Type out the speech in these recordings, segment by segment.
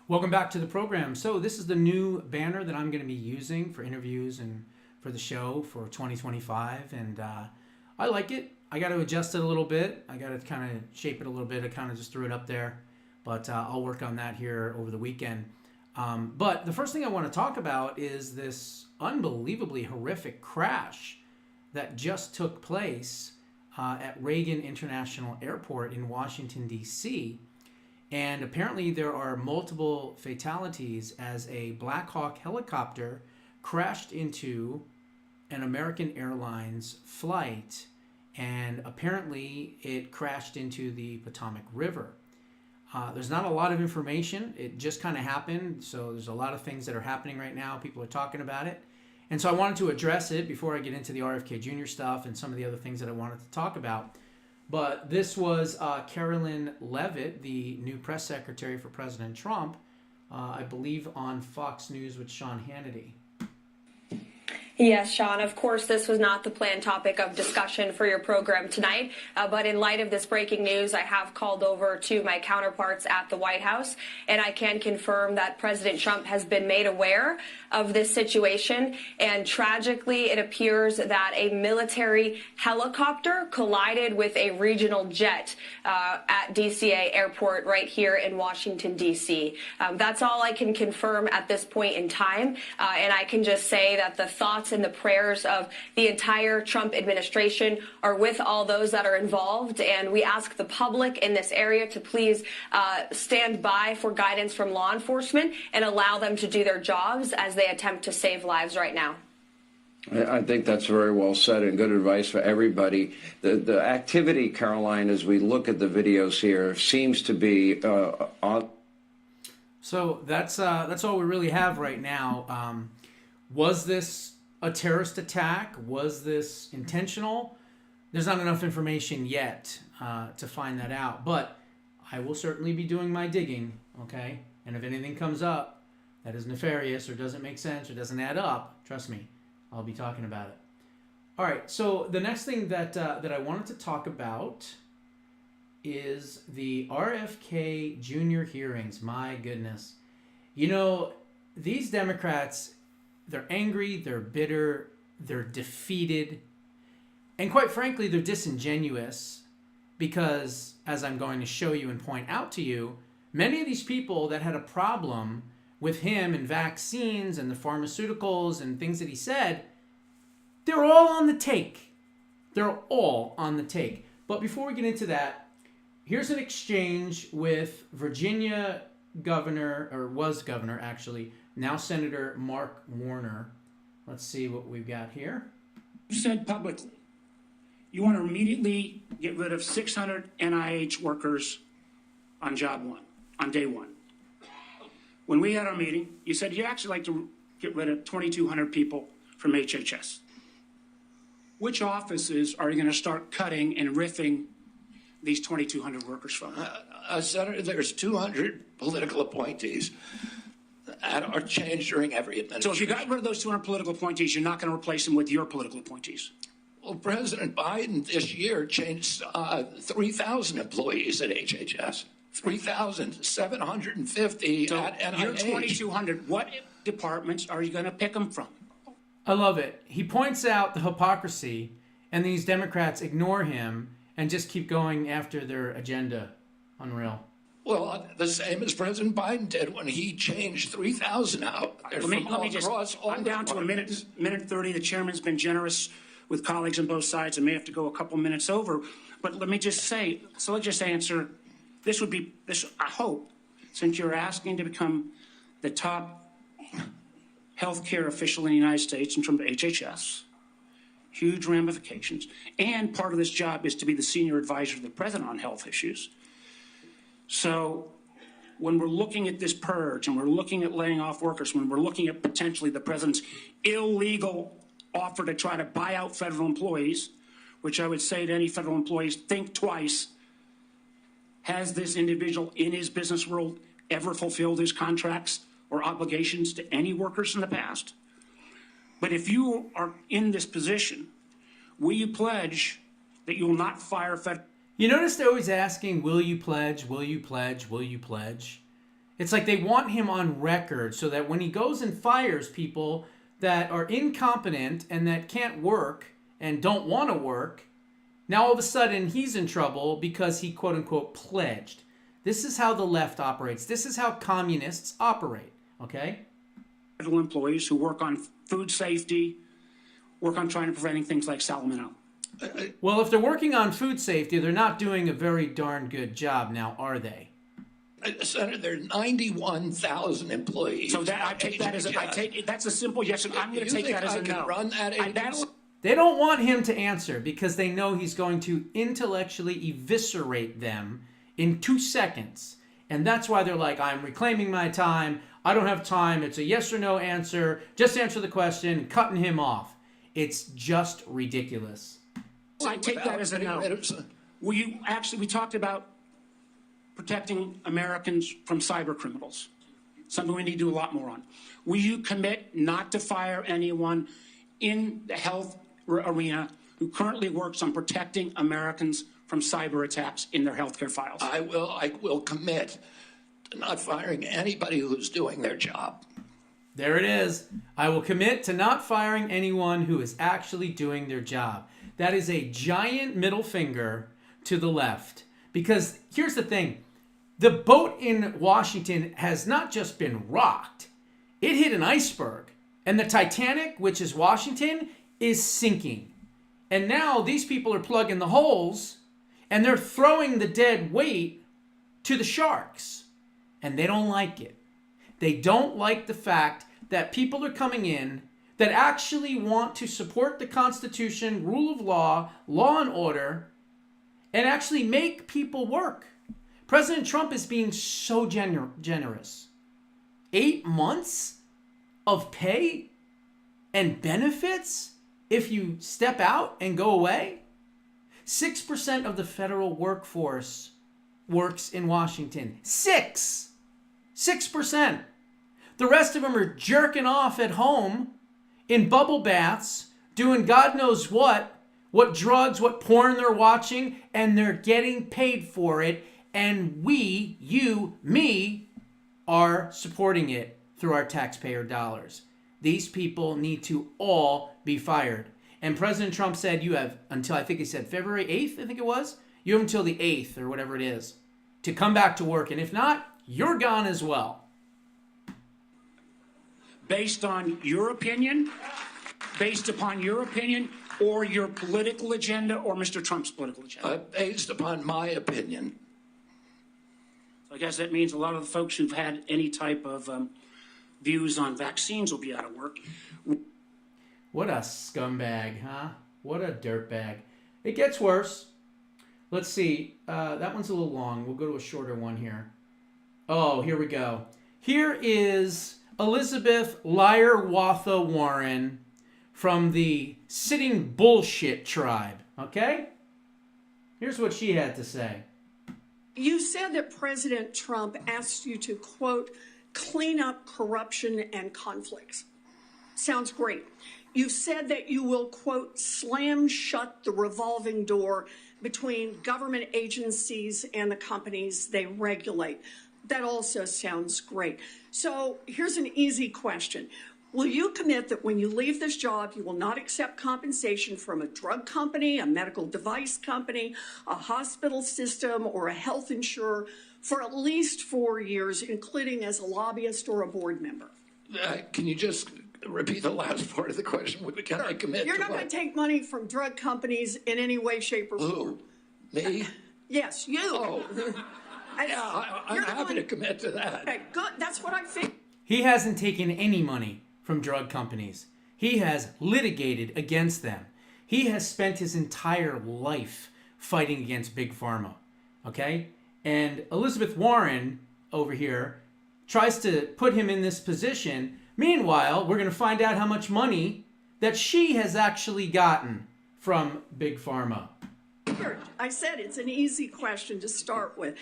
Welcome back to the program. So this is the new banner that I'm going to be using for interviews and for the show for 2025, and I like it. I got to adjust it a little bit. I got to kind of shape it a little bit. I kind of just threw it up there, but I'll work on that here over the weekend. But the first thing I want to talk about is this unbelievably horrific crash that just took place at Reagan International Airport in Washington, D.C., and apparently there are multiple fatalities as a Blackhawk helicopter crashed into an American Airlines flight, and apparently it crashed into the Potomac River. There's not a lot of information. It just kind of happened, so there's a lot of things that are happening right now. People are talking about it. And so I wanted to address it before I get into the RFK Jr. stuff and some of the other things that I wanted to talk about. But this was Carolyn Leavitt, the new press secretary for President Trump, I believe on Fox News with Sean Hannity. Yes, Sean, of course, this was not the planned topic of discussion for your program tonight. But in light of this breaking news, I have called over to my counterparts at the White House, and I can confirm that President Trump has been made aware of this situation. And tragically, it appears that a military helicopter collided with a regional jet at DCA Airport right here in Washington, D.C. That's all I can confirm at this point in time. And I can just say that the thoughts and the prayers of the entire Trump administration are with all those that are involved. And we ask the public in this area to please stand by for guidance from law enforcement and allow them to do their jobs as they attempt to save lives right now. I think that's very well said and good advice for everybody. The activity, Caroline, as we look at the videos here, seems to be on. So that's all we really have right now. Was this a terrorist attack? Was this intentional? There's not enough information yet to find that out, but I will certainly be doing my digging, okay? And if anything comes up that is nefarious or doesn't make sense or doesn't add up, trust me, I'll be talking about it. All right, so the next thing that I wanted to talk about is the RFK Jr. hearings. My goodness. You know, these Democrats, they're angry, they're bitter, they're defeated, and quite frankly, they're disingenuous because, as I'm going to show you and point out to you, many of these people that had a problem with him and vaccines and the pharmaceuticals and things that he said, they're all on the take. They're all on the take. But before we get into that, here's an exchange with Virginia governor, or was governor actually, now Senator Mark Warner. Let's see what we've got here. You said publicly you want to immediately get rid of 600 NIH workers on job one, on day one. When we had our meeting, you said you'd actually like to get rid of 2,200 people from HHS. Which offices are you going to start cutting and riffing these 2,200 workers from? Senator, there's 200 political appointees that are changed during every administration. So if you got rid of those 200 political appointees, you're not going to replace them with your political appointees. Well, President Biden this year changed 3,000 employees at HHS, 3,750 So at NIH. your 2,200, what departments are you going to pick them from? I love it. He points out the hypocrisy, and these Democrats ignore him and just keep going after their agenda. Unreal. Well, the same as President Biden did when he changed 3,000 out. Let me just, I'm down to a minute 30. The chairman's been generous with colleagues on both sides. I may have to go a couple minutes over. But let me just say, so let's just answer, this would be, this. I hope, since you're asking to become the top healthcare official in the United States in terms of HHS, huge ramifications, and part of this job is to be the senior advisor to the president on health issues. So when we're looking at this purge and we're looking at laying off workers, when we're looking at potentially the president's illegal offer to try to buy out federal employees, which I would say to any federal employees, think twice. Has this individual in his business world ever fulfilled his contracts or obligations to any workers in the past? But if you are in this position, will you pledge that you will not fire federal? You notice they're always asking, will you pledge, will you pledge, will you pledge? It's like they want him on record so that when he goes and fires people that are incompetent and that can't work and don't want to work, now all of a sudden he's in trouble because he quote unquote pledged. This is how the left operates. This is how communists operate, okay? Federal employees who work on food safety, work on trying to preventing things like salmonella. Well, if they're working on food safety, they're not doing a very darn good job now, are they? Senator, there are 91,000 employees. So that I take that as that's a simple yes, and I'm going to take that as a no. Run that agency? They don't want him to answer because they know he's going to intellectually eviscerate them in 2 seconds. And that's why they're like, I'm reclaiming my time. I don't have time. It's a yes or no answer. Just answer the question, cutting him off. It's just ridiculous. I take that as a no. We talked about protecting Americans from cyber criminals, something we need to do a lot more on. Will you commit not to fire anyone in the health arena who currently works on protecting Americans from cyber attacks in their healthcare files? I will commit to not firing anybody who's doing their job. There it is. I will commit to not firing anyone who is actually doing their job. That is a giant middle finger to the left. Because here's the thing. The boat in Washington has not just been rocked. It hit an iceberg. And the Titanic, which is Washington, is sinking. And now these people are plugging the holes and they're throwing the dead weight to the sharks. And they don't like it. They don't like the fact that people are coming in that actually want to support the Constitution, rule of law, law and order, and actually make people work. President Trump is being so generous. 8 months of pay and benefits if you step out and go away? 6% of the federal workforce works in Washington. 6%. The rest of them are jerking off at home in bubble baths, doing God knows what drugs, what porn they're watching, and they're getting paid for it. And we, you, me, are supporting it through our taxpayer dollars. These people need to all be fired. And President Trump said you have until, I think he said February 8th, I think it was. You have until the 8th or whatever it is to come back to work. And if not, you're gone as well. Based on your opinion, based upon your opinion, or your political agenda, or Mr. Trump's political agenda? Based upon my opinion. I guess that means a lot of the folks who've had any type of views on vaccines will be out of work. What a scumbag, huh? What a dirtbag. It gets worse. Let's see. That one's a little long. We'll go to a shorter one here. Oh, here we go. Here is Elizabeth Liar-Watha Warren from the Sitting Bullshit tribe. Okay? Here's what she had to say. You said that President Trump asked you to, quote, clean up corruption and conflicts. Sounds great. You said that you will, quote, slam shut the revolving door between government agencies and the companies they regulate. That also sounds great. So here's an easy question. Will you commit that when you leave this job, you will not accept compensation from a drug company, a medical device company, a hospital system, or a health insurer for at least 4 years, including as a lobbyist or a board member? Can you just repeat the last part of the question? Can I commit You're not going to take money from drug companies in any way, shape, or form. Who? Me? Yes, you. Oh. Yeah, I'm happy to commit to that. Okay, good. That's what I think. He hasn't taken any money from drug companies. He has litigated against them. He has spent his entire life fighting against Big Pharma. Okay? And Elizabeth Warren over here tries to put him in this position. Meanwhile, we're going to find out how much money that she has actually gotten from Big Pharma. I said it's an easy question to start with.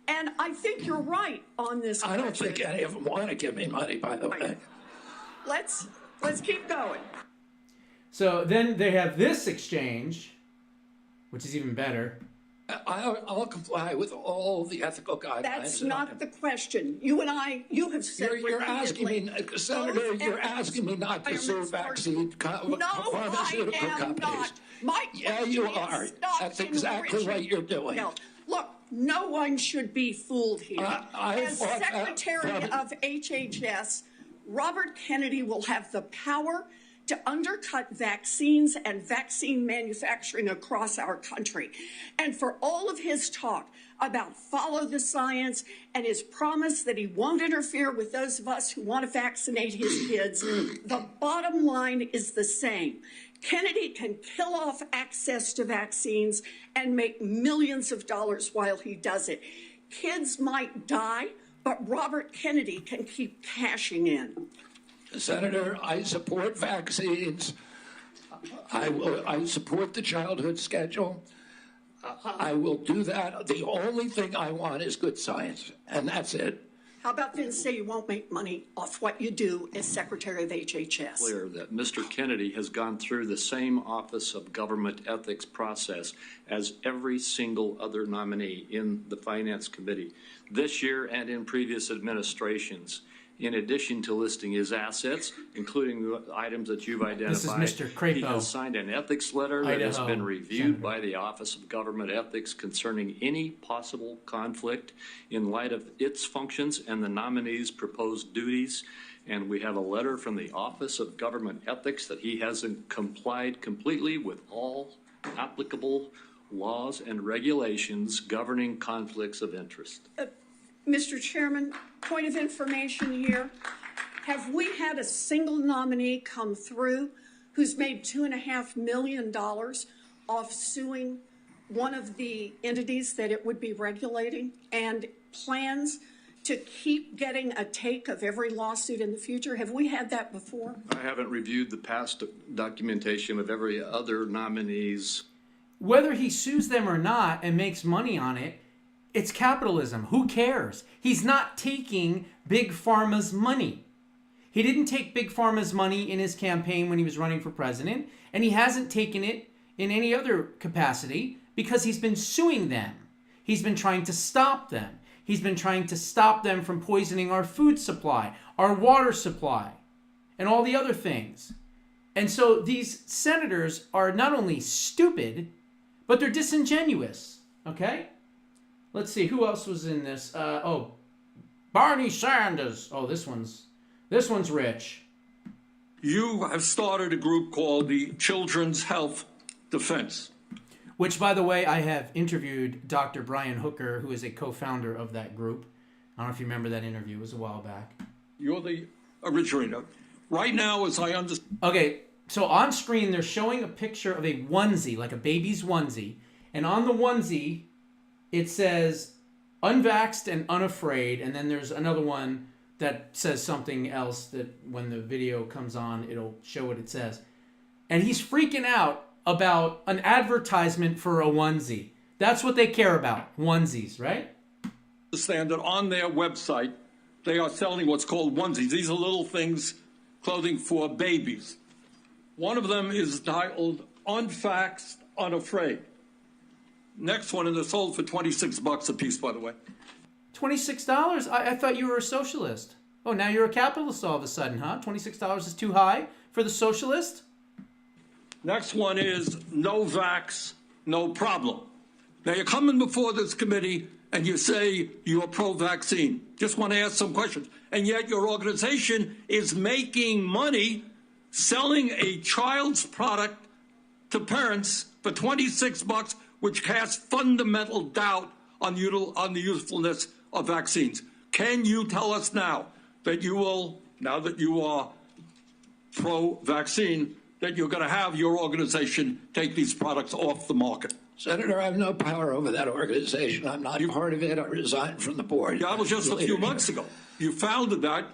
And I think you're right on this question. I don't think any of them want to give me money, by the way. Let's keep going. So then they have this exchange, which is even better. I'll comply with all the ethical guidelines. That's not the question. You have said You're asking me, Senator, you're asking me not to sue vaccine pharmaceutical companies. Yeah, you are. That's exactly what you're doing. No, look, no one should be fooled here. As Secretary of HHS, Robert Kennedy will have the power to undercut vaccines and vaccine manufacturing across our country. And for all of his talk about follow the science and his promise that he won't interfere with those of us who want to vaccinate his kids, the bottom line is the same. Kennedy can kill off access to vaccines and make millions of dollars while he does it. Kids might die, but Robert Kennedy can keep cashing in. Senator, I support vaccines. I support the childhood schedule. I will do that. The only thing I want is good science, and that's it. How about then say you won't make money off what you do as Secretary of HHS? Clear that Mr. Kennedy has gone through the same Office of Government Ethics process as every single other nominee in the Finance Committee this year and in previous administrations. In addition to listing his assets, including the items that you've identified, this is Mr. Crapo. He has signed an ethics letter that has been reviewed Senator. by the Office of Government Ethics concerning any possible conflict in light of its functions and the nominee's proposed duties. And we have a letter from the Office of Government Ethics that he hasn't complied completely with all applicable laws and regulations governing conflicts of interest. Mr. Chairman, point of information here. Have we had a single nominee come through who's made $2.5 million off suing one of the entities that it would be regulating and plans to keep getting a take of every lawsuit in the future? Have we had that before? I haven't reviewed the past documentation of every other nominee's. Whether he sues them or not and makes money on it, it's capitalism. Who cares? He's not taking Big Pharma's money. He didn't take Big Pharma's money in his campaign when he was running for president, and he hasn't taken it in any other capacity because he's been suing them. He's been trying to stop them. He's been trying to stop them from poisoning our food supply, our water supply, and all the other things. And so these senators are not only stupid, but they're disingenuous, okay? Let's see, who else was in this? Barney Sanders. Oh, this one's rich. You have started a group called the Children's Health Defense. Which, by the way, I have interviewed Dr. Brian Hooker, who is a co-founder of that group. I don't know if you remember that interview. It was a while back. You're the originator. Right now, as I understand... Okay, so on screen, they're showing a picture of a onesie, like a baby's onesie. And on the onesie, it says unvaxxed and unafraid, and then there's another one that says something else that when the video comes on, it'll show what it says. And he's freaking out about an advertisement for a onesie. That's what they care about, onesies, right? Understand that on their website, they are selling what's called onesies. These are little things, clothing for babies. One of them is titled Unvaxxed, Unafraid. Next one, and they're sold for $26 a piece, by the way. $26? I thought you were a socialist. Oh, now you're a capitalist all of a sudden, huh? $26 is too high for the socialist? Next one is no vax, no problem. Now, you're coming before this committee and you say you're pro-vaccine. Just want to ask some questions. And yet your organization is making money selling a child's product to parents for $26, which casts fundamental doubt on the usefulness of vaccines. Can you tell us now that you will, now that you are pro-vaccine, that you're going to have your organization take these products off the market? Senator, I have no power over that organization. I'm not part of it. I resigned from the board. Yeah, that was just a few months ago. You founded that.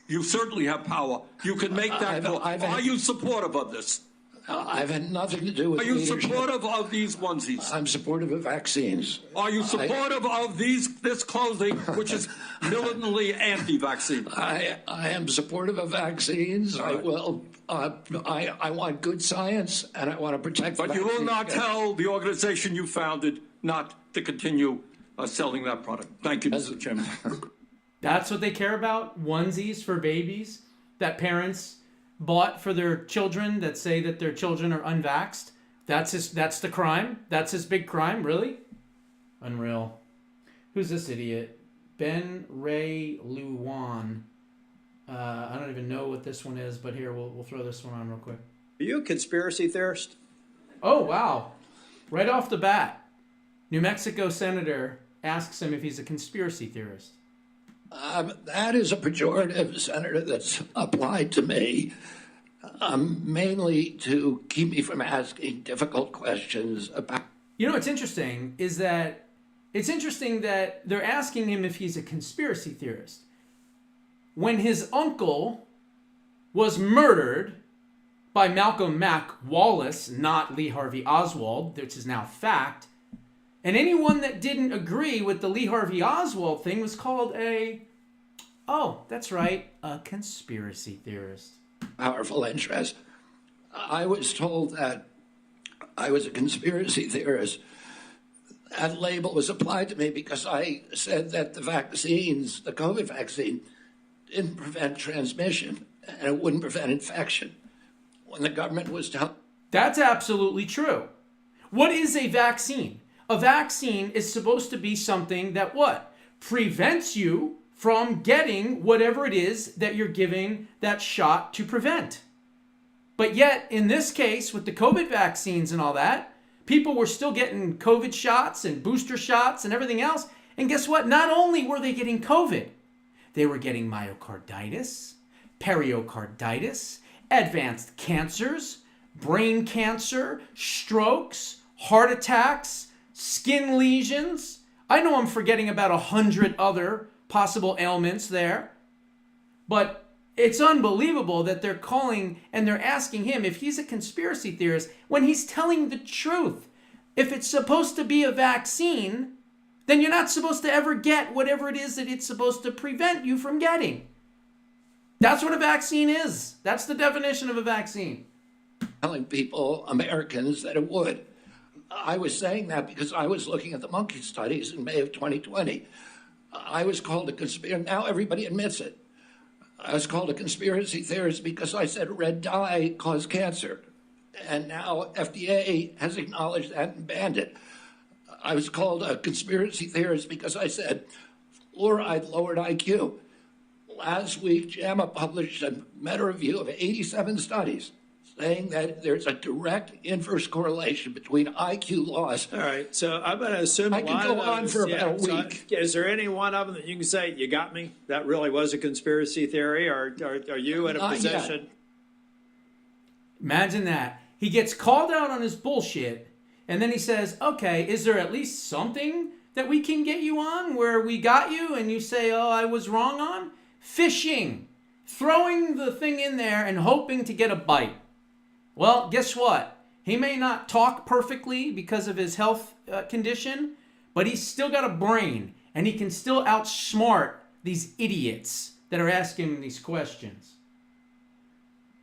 You certainly have power. You can make that call. Are you supportive of this? I've had nothing to do with Are you leadership. supportive of these onesies? I'm supportive of vaccines. Are you supportive of this clothing, which is militantly anti-vaccine? I am supportive of vaccines. I will. I want good science, and I want to protect. But you will not tell the organization you founded not to continue selling that product. Thank you, Mr. Chairman. That's what they care about? Onesies for babies that parents bought for their children that say that their children are unvaxxed? That's the crime? That's his big crime? Really? Unreal. Who's this idiot? Ben Ray Luwan. I don't even know what this one is, but here, we'll throw this one on real quick. Are you a conspiracy theorist? Oh, wow. Right off the bat, New Mexico senator asks him if he's a conspiracy theorist. That is a pejorative, Senator, that's applied to me, mainly to keep me from asking difficult questions about. You know what's interesting is that they're asking him if he's a conspiracy theorist. When his uncle was murdered by Malcolm Mac Wallace, not Lee Harvey Oswald, which is now fact, and anyone that didn't agree with the Lee Harvey Oswald thing was called a conspiracy theorist. Powerful interest. I was told that I was a conspiracy theorist. That label was applied to me because I said that the COVID vaccine, didn't prevent transmission and it wouldn't prevent infection. When the government was telling... That's absolutely true. What is a vaccine? A vaccine is supposed to be something that what? Prevents you from getting whatever it is that you're giving that shot to prevent. But yet, in this case, with the COVID vaccines and all that, people were still getting COVID shots and booster shots and everything else. And guess what? Not only were they getting COVID, they were getting myocarditis, pericarditis, advanced cancers, brain cancer, strokes, heart attacks, skin lesions. I know I'm forgetting about 100 other possible ailments there. But it's unbelievable that they're calling and they're asking him if he's a conspiracy theorist when he's telling the truth. If it's supposed to be a vaccine, then you're not supposed to ever get whatever it is that it's supposed to prevent you from getting. That's what a vaccine is. That's the definition of a vaccine. Telling people, Americans, that it would. I was saying that because I was looking at the monkey studies in May of 2020. I was called a conspiracy. Now everybody admits it. I was called a conspiracy theorist because I said red dye caused cancer. And now FDA has acknowledged that and banned it. I was called a conspiracy theorist because I said fluoride lowered IQ. Last week, JAMA published a meta-review of 87 studies saying that there's a direct inverse correlation between IQ loss. All right, so I'm going to assume I can go on for about a week. Is there any one of them that you can say, you got me? That really was a conspiracy theory, or are you in a position? Yet. Imagine that. He gets called out on his bullshit, and then he says, okay, is there at least something that we can get you on where we got you and you say, oh, I was wrong on? Fishing. Throwing the thing in there and hoping to get a bite. Well, guess what? He may not talk perfectly because of his health condition, but he's still got a brain, and he can still outsmart these idiots that are asking him these questions.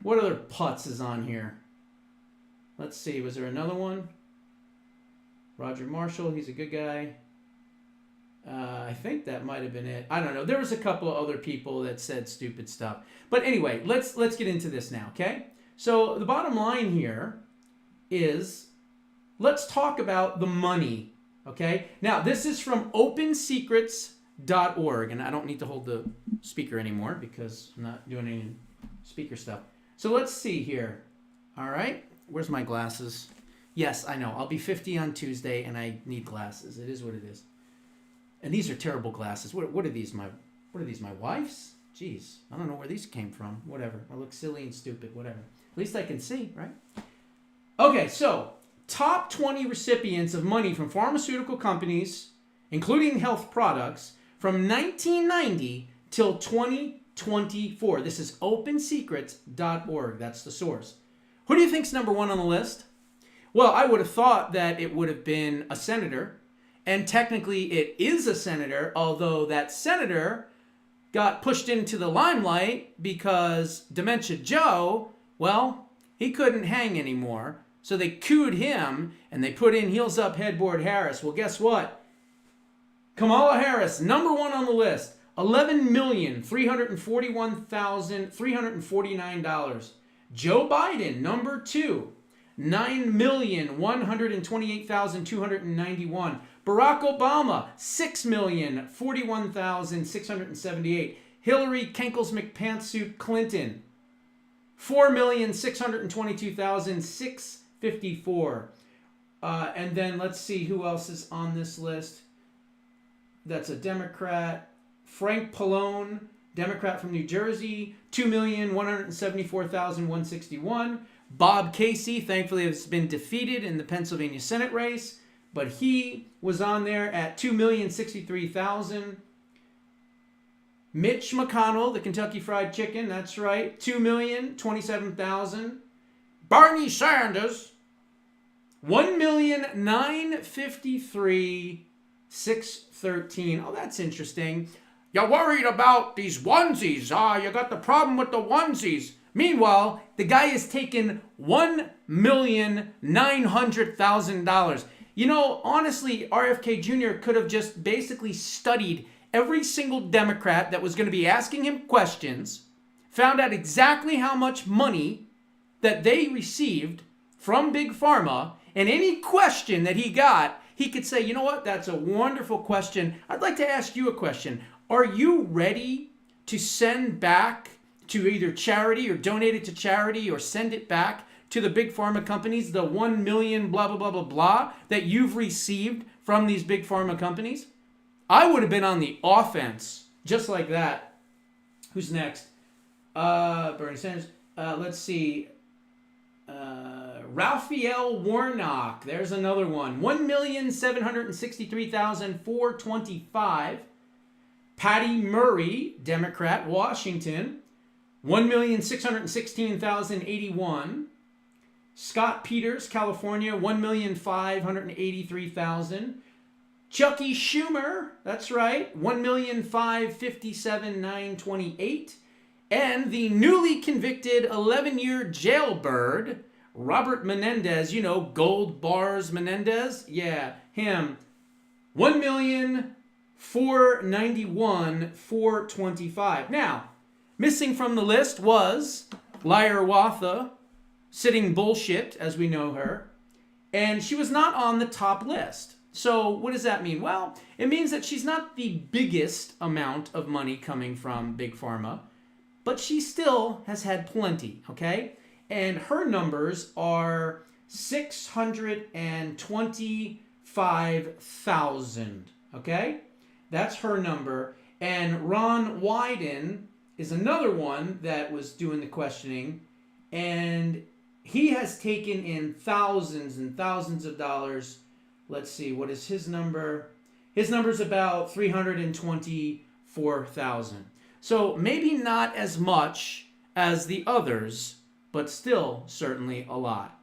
What other putz is on here? Let's see, was there another one? Roger Marshall, he's a good guy. I think that might have been it. I don't know. There was a couple of other people that said stupid stuff. But anyway, let's get into this now, okay? So the bottom line here is, let's talk about the money, okay? Now, this is from opensecrets.org, and I don't need to hold the speaker anymore because I'm not doing any speaker stuff. So let's see here. All right. Where's my glasses? Yes, I know. I'll be 50 on Tuesday, and I need glasses. It is what it is. And these are terrible glasses. What are these? My wife's? Jeez, I don't know where these came from. Whatever. I look silly and stupid. Whatever. At least I can see, right? Okay, so top 20 recipients of money from pharmaceutical companies, including health products, from 1990 till 2024. This is opensecrets.org. That's the source. Who do you think's number one on the list? Well, I would have thought that it would have been a senator. And technically it is a senator, although that senator got pushed into the limelight because Dementia Joe, well, he couldn't hang anymore. So they cooed him, and they put in heels up headboard Harris. Well, guess what? Kamala Harris, number one on the list, $11,341,349. Joe Biden, number two, $9,128,291. Barack Obama, $6,041,678. Hillary Kenkles McPantsuit Clinton, $4,622,654. And then let's see who else is on this list. That's a Democrat. Frank Pallone, Democrat from New Jersey, $2,174,161. Bob Casey, thankfully, has been defeated in the Pennsylvania Senate race, but he was on there at $2,063,000. Mitch McConnell, the Kentucky Fried Chicken, that's right, $2,027,000. Bernie Sanders, $1,953,613. Oh, that's interesting. You're worried about these onesies. You got the problem with the onesies. Meanwhile, the guy has taken $1,900,000. You know, honestly, RFK Jr. could have just basically studied every single Democrat that was going to be asking him questions, found out exactly how much money that they received from Big Pharma, and any question that he got, he could say, you know what, that's a wonderful question. I'd like to ask you a question. Are you ready to send back to either charity or donate it to charity or send it back to the big pharma companies, the 1 million blah, blah, blah, blah, blah that you've received from these big pharma companies? I would have been on the offense just like that. Who's next? Bernie Sanders. Let's see. Raphael Warnock. There's another one. $1,763,425. Patty Murray, Democrat, Washington, $1,616,081. Scott Peters, California, $1,583,000. Chucky Schumer, that's right, $1,557,928. And the newly convicted 11-year jailbird, Robert Menendez, you know, Gold Bars Menendez, yeah, him, $1,491,425. Now, missing from the list was Liar Watha, sitting bullshit, as we know her, and she was not on the top list. So what does that mean? Well, it means that she's not the biggest amount of money coming from Big Pharma, but she still has had plenty, okay? And her numbers are 625,000, okay? That's her number. And Ron Wyden is another one that was doing the questioning, and he has taken in thousands and thousands of dollars. Let's see, what is his number? His number's about 324,000. So maybe not as much as the others, but still certainly a lot.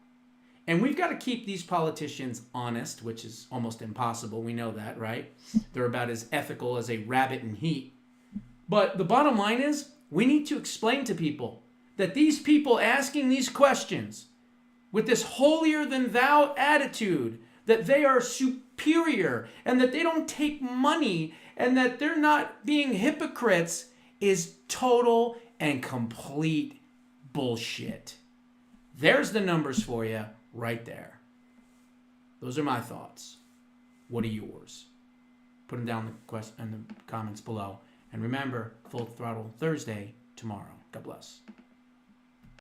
And we've got to keep these politicians honest, which is almost impossible. We know that, right? They're about as ethical as a rabbit in heat. But the bottom line is, we need to explain to people that these people asking these questions with this holier-than-thou attitude, that they are superior and that they don't take money and that they're not being hypocrites, is total and complete bullshit. There's the numbers for you right there. Those are my thoughts. What are yours? Put them down in the comments below. And remember, Full Throttle Thursday tomorrow. God bless.